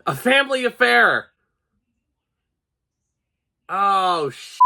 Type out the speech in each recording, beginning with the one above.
A family affair! Oh, shit.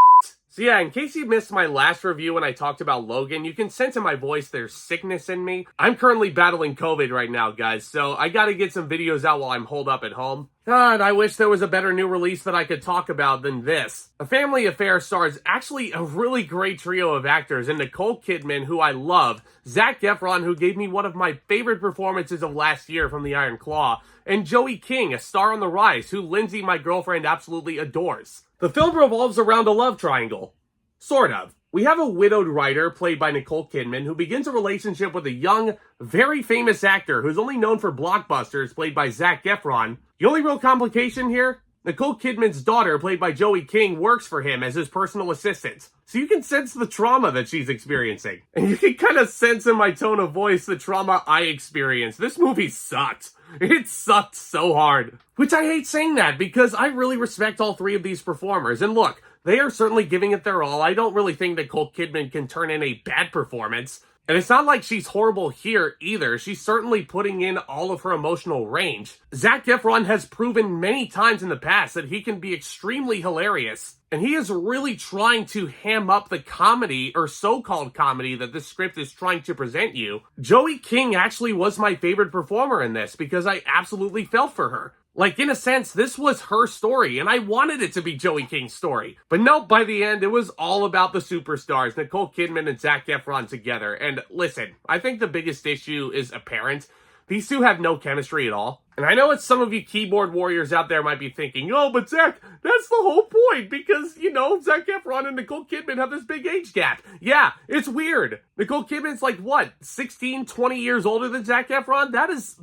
So yeah, in case you missed my last review when I talked about Logan, you can sense in my voice there's sickness in me. I'm currently battling COVID right now, guys, so I gotta get some videos out while I'm holed up at home. God, I wish there was a better new release that I could talk about than this. A Family Affair stars actually a really great trio of actors in Nicole Kidman, who I love, Zack Efron, who gave me one of my favorite performances of last year from The Iron Claw, and Joey King, a star on the rise, who Lindsay, my girlfriend, absolutely adores. The film revolves around a love triangle. Sort of. We have a widowed writer, played by Nicole Kidman, who begins a relationship with a young, very famous actor who's only known for blockbusters, played by Zac Efron. The only real complication here? Nicole Kidman's daughter, played by Joey King, works for him as his personal assistant. So you can sense the trauma that she's experiencing. And you can kind of sense in my tone of voice the trauma I experienced. This movie sucked. It sucked so hard. Which I hate saying that, because I really respect all three of these performers. And look, they are certainly giving it their all. I don't really think Nicole Kidman can turn in a bad performance. And it's not like she's horrible here either. She's certainly putting in all of her emotional range. Zac Efron has proven many times in the past that he can be extremely hilarious. And he is really trying to ham up the comedy, or so-called comedy, that this script is trying to present you. Joey King actually was my favorite performer in this because I absolutely felt for her. Like, in a sense, this was her story, and I wanted it to be Joey King's story. But nope, by the end, it was all about the superstars, Nicole Kidman and Zac Efron together. And listen, I think the biggest issue is apparent. These two have no chemistry at all. And I know what some of you keyboard warriors out there might be thinking, oh, but Zach, that's the whole point, because, you know, Zac Efron and Nicole Kidman have this big age gap. Yeah, it's weird. Nicole Kidman's like, what, 16, 20 years older than Zac Efron? That is...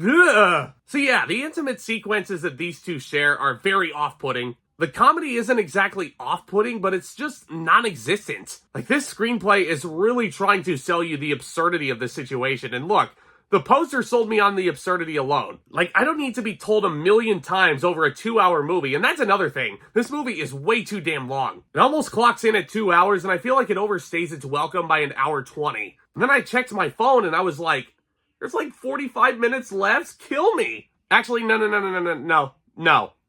ugh. So yeah, the intimate sequences that these two share are very off-putting. The comedy isn't exactly off-putting, but it's just non-existent. Like, this screenplay is really trying to sell you the absurdity of the situation. And look, the poster sold me on the absurdity alone. Like, I don't need to be told 1,000,000 times over a 2-hour movie. And that's another thing. This movie is way too damn long. It almost clocks in at 2 hours, and I feel like it overstays its welcome by an hour 20. And then I checked my phone, and I was like, there's like 45 minutes left? Kill me! Actually, no.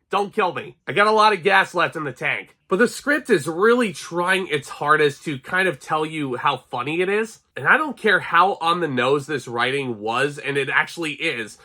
Don't kill me. I got a lot of gas left in the tank. But the script is really trying its hardest to kind of tell you how funny it is. And I don't care how on the nose this writing was, and it actually is.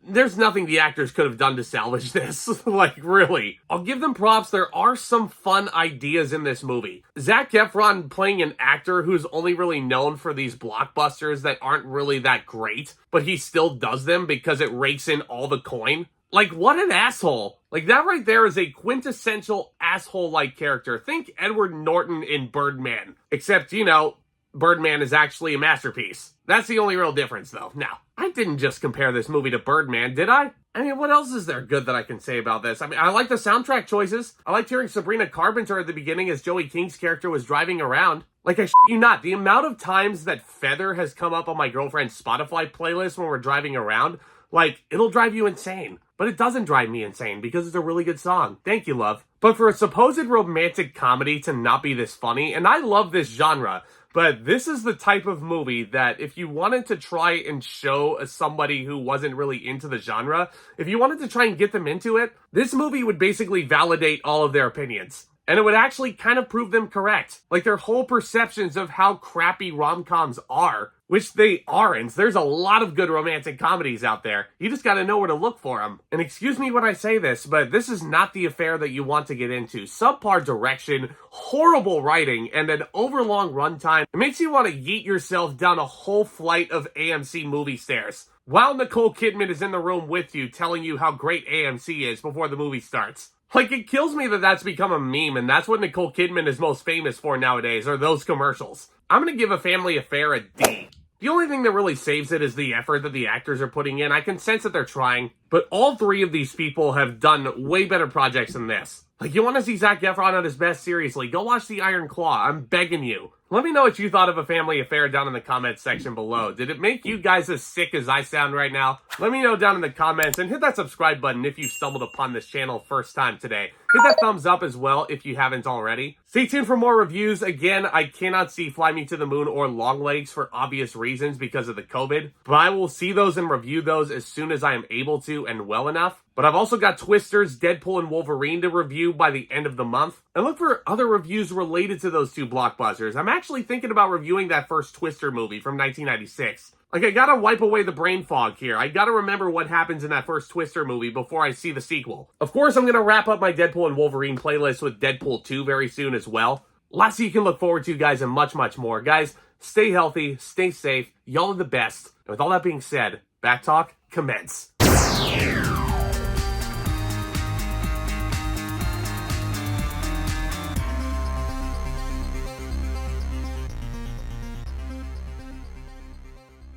There's nothing the actors could have done to salvage this. Like, really. I'll give them props. There are some fun ideas in this movie. Zac Efron playing an actor who's only really known for these blockbusters that aren't really that great, but he still does them because it rakes in all the coin. Like, what an asshole. Like, that right there is a quintessential asshole-like character. Think Edward Norton in Birdman. Except, you know, Birdman is actually a masterpiece. That's the only real difference, though. Now, I didn't just compare this movie to Birdman, did I? I mean, what else is there good that I can say about this? I mean, I like the soundtrack choices. I liked hearing Sabrina Carpenter at the beginning as Joey King's character was driving around. Like, I shit you not, the amount of times that Feather has come up on my girlfriend's Spotify playlist when we're driving around, like, it'll drive you insane. But it doesn't drive me insane because it's a really good song. Thank you, love. But for a supposed romantic comedy to not be this funny, and I love this genre, but this is the type of movie that if you wanted to try and show as somebody who wasn't really into the genre, if you wanted to try and get them into it, this movie would basically validate all of their opinions. And it would actually kind of prove them correct. Like, their whole perceptions of how crappy rom-coms are, which they aren't. There's a lot of good romantic comedies out there. You just gotta know where to look for them. And excuse me when I say this, but this is not the affair that you want to get into. Subpar direction, horrible writing, and an overlong runtime. It makes you want to yeet yourself down a whole flight of AMC movie stairs, while Nicole Kidman is in the room with you telling you how great AMC is before the movie starts. Like, it kills me that that's become a meme, and that's what Nicole Kidman is most famous for nowadays, are those commercials. I'm gonna give A Family Affair a D. The only thing that really saves it is the effort that the actors are putting in. I can sense that they're trying, but all three of these people have done way better projects than this. Like, you want to see Zac Efron at his best? Seriously, go watch The Iron Claw. I'm begging you. Let me know what you thought of A Family Affair down in the comments section below. Did it make you guys as sick as I sound right now? Let me know down in the comments, and hit that subscribe button if you've stumbled upon this channel first time today. Hit that thumbs up as well if you haven't already. Stay tuned for more reviews. Again, I cannot see Fly Me to the Moon or Longlegs for obvious reasons because of the COVID, but I will see those and review those as soon as I am able to and well enough. But I've also got Twisters, Deadpool, and Wolverine to review by the end of the month. And look for other reviews related to those two blockbusters. I'm actually thinking about reviewing that first Twister movie from 1996. Like, I gotta wipe away the brain fog here. I gotta remember what happens in that first Twister movie before I see the sequel. Of course, I'm gonna wrap up my Deadpool and Wolverine playlist with Deadpool 2 very soon as well. Lots you can look forward to, guys, and much, much more. Guys, stay healthy, stay safe. Y'all are the best. And with all that being said, Back Talk, commence.